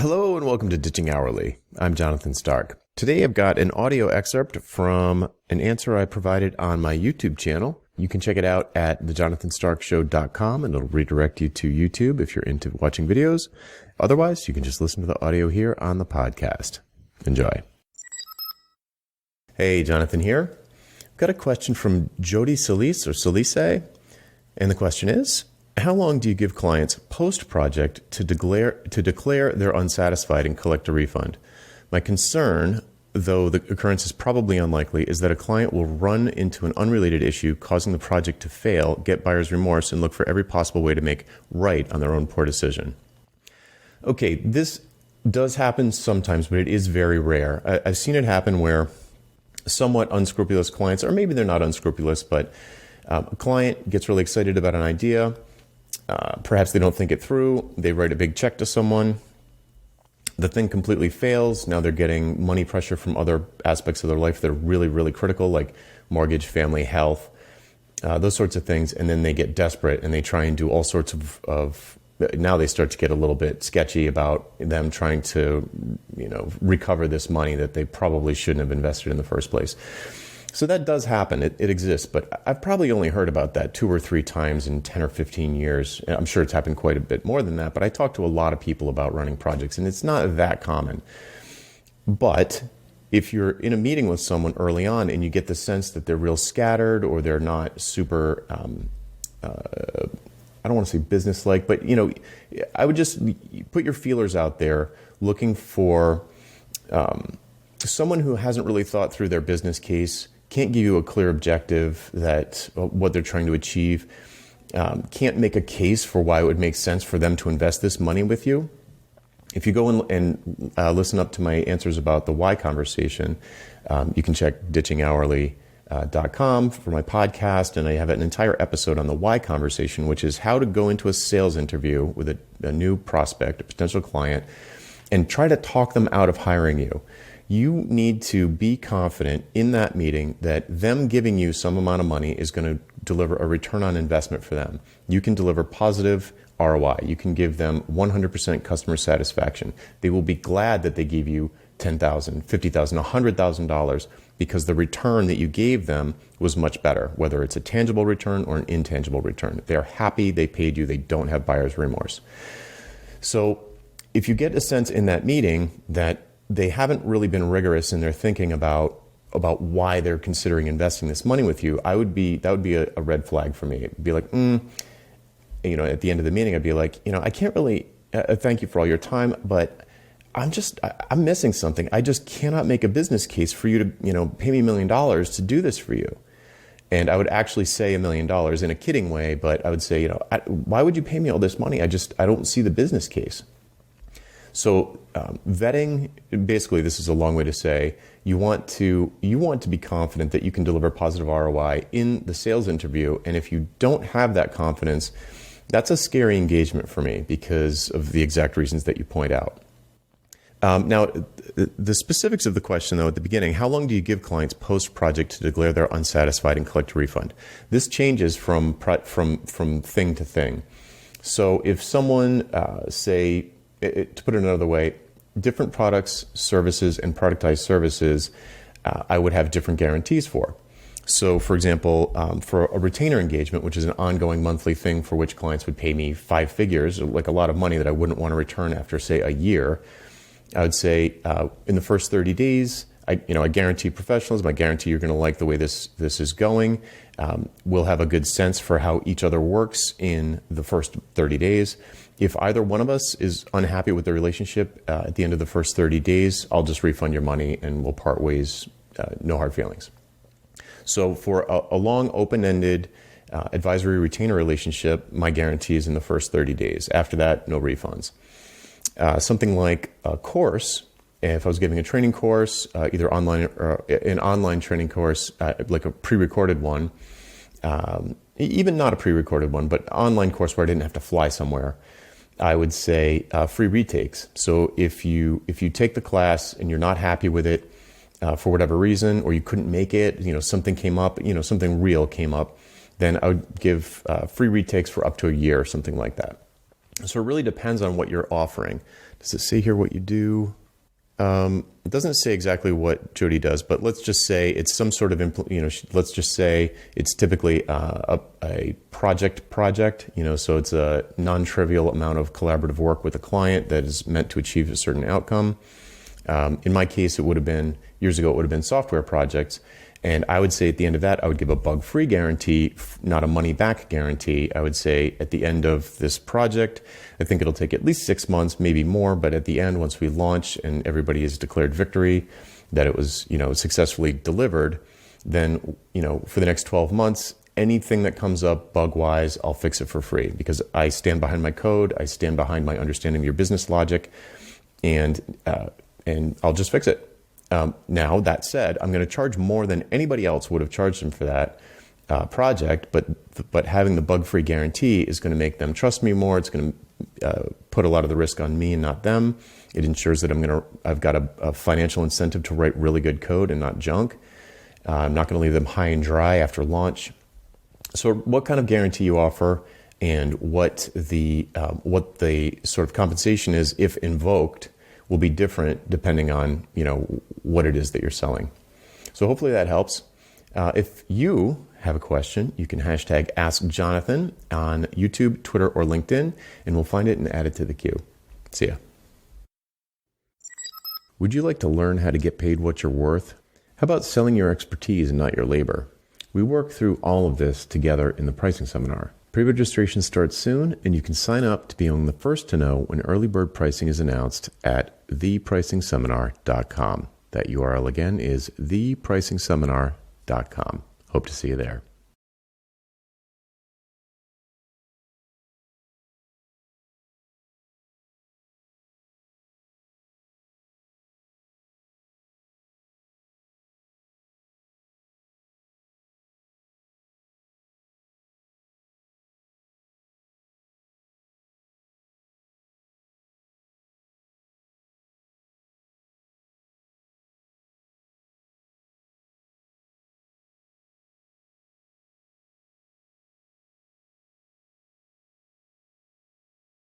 Hello and welcome to Ditching Hourly. I'm Jonathan Stark. Today I've got an audio excerpt from an answer I provided on my YouTube channel. You can check it out at thejonathanstarkshow.com and it'll redirect you to YouTube if you're into watching videos. Otherwise, you can just listen to the audio here on the podcast. Enjoy. Hey, Jonathan here. I've got a question from Jody Solis or Solise. And the question is, how long do you give clients post-project to declare they're unsatisfied and collect a refund? My concern, though the occurrence is probably unlikely, is that a client will run into an unrelated issue, causing the project to fail, get buyer's remorse, and look for every possible way to make right on their own poor decision. Okay, this does happen sometimes, but it is very rare. I've seen it happen where somewhat unscrupulous clients, or maybe they're not unscrupulous, but a client gets really excited about an idea. Perhaps they don't think it through. They write a big check to someone. The thing completely fails. Now they're getting money pressure from other aspects of their life that are really, really critical, like mortgage, family, health, those sorts of things. And then they get desperate and they try and do all sorts of now they start to get a little bit sketchy about them trying to, recover this money that they probably shouldn't have invested in the first place. So that does happen. It exists, but I've probably only heard about that 2 or 3 times in 10 or 15 years. I'm sure it's happened quite a bit more than that, but I talk to a lot of people about running projects, and it's not that common. But if you're in a meeting with someone early on and you get the sense that they're real scattered or they're not super, I don't want to say business-like, but I would just put your feelers out there looking for someone who hasn't really thought through their business case, can't give you a clear objective that what they're trying to achieve, can't make a case for why it would make sense for them to invest this money with you. If you go and listen up to my answers about the why conversation, you can check ditchinghourly.com for my podcast, and I have an entire episode on the why conversation, which is how to go into a sales interview with a new prospect, a potential client, and try to talk them out of hiring you. You need to be confident in that meeting that them giving you some amount of money is going to deliver a return on investment for them. You can deliver positive ROI. You can give them 100% customer satisfaction. They will be glad that they gave you $10,000, $50,000, $100,000 because the return that you gave them was much better, whether it's a tangible return or an intangible return. They're happy they paid you. They don't have buyer's remorse. So if you get a sense in that meeting that they haven't really been rigorous in their thinking about why they're considering investing this money with you, that would be a red flag for me. It'd be like, at the end of the meeting, I'd be like, I can't really thank you for all your time, but I'm missing something. I just cannot make a business case for you to, pay me $1 million to do this for you. And I would actually say $1 million in a kidding way, but I would say, why would you pay me all this money? I don't see the business case. So vetting, basically, this is a long way to say you want to be confident that you can deliver positive ROI in the sales interview. And if you don't have that confidence, that's a scary engagement for me because of the exact reasons that you point out. Now, the specifics of the question, though, at the beginning, how long do you give clients post-project to declare they're unsatisfied and collect a refund? This changes from thing to thing. So if someone, to put it another way, different products, services, and productized services, I would have different guarantees for. So, for example, for a retainer engagement, which is an ongoing monthly thing for which clients would pay me 5 figures, like a lot of money that I wouldn't want to return after, say, a year, I would say in the first 30 days, I guarantee professionalism. I guarantee you're going to like the way this is going. We'll have a good sense for how each other works in the first 30 days. If either one of us is unhappy with the relationship at the end of the first 30 days, I'll just refund your money and we'll part ways, no hard feelings. So for a long, open-ended advisory retainer relationship, my guarantee is in the first 30 days. After that, no refunds. Something like a course, if I was giving a training course, either online or an online training course, like a pre-recorded one, even not a pre-recorded one, but online course where I didn't have to fly somewhere, I would say free retakes. So if you take the class and you're not happy with it for whatever reason, or you couldn't make it, something came up, something real came up, then I would give free retakes for up to a year or something like that. So it really depends on what you're offering. Does it say here what you do? It doesn't say exactly what Jody does, but let's just say it's some sort of, let's just say it's typically a project, so it's a non-trivial amount of collaborative work with a client that is meant to achieve a certain outcome. In my case, years ago, it would have been software projects. And I would say at the end of that, I would give a bug-free guarantee, not a money-back guarantee. I would say at the end of this project, I think it'll take at least 6 months, maybe more. But at the end, once we launch and everybody has declared victory, that it was, successfully delivered, then, for the next 12 months, anything that comes up bug-wise, I'll fix it for free because I stand behind my code. I stand behind my understanding of your business logic, and I'll just fix it. Now, that said, I'm going to charge more than anybody else would have charged them for that project, but having the bug-free guarantee is going to make them trust me more. It's going to put a lot of the risk on me and not them. It ensures that I've got a financial incentive to write really good code and not junk. I'm not going to leave them high and dry after launch. So what kind of guarantee you offer and what the sort of compensation is if invoked will be different depending on, what it is that you're selling. So hopefully that helps. If you have a question, you can hashtag AskJonathan on YouTube, Twitter, or LinkedIn, and we'll find it and add it to the queue. See ya. Would you like to learn how to get paid what you're worth? How about selling your expertise and not your labor? We work through all of this together in the pricing seminar. Pre-registration starts soon, and you can sign up to be among the first to know when early bird pricing is announced at thepricingseminar.com. That URL again is thepricingseminar.com. Hope to see you there.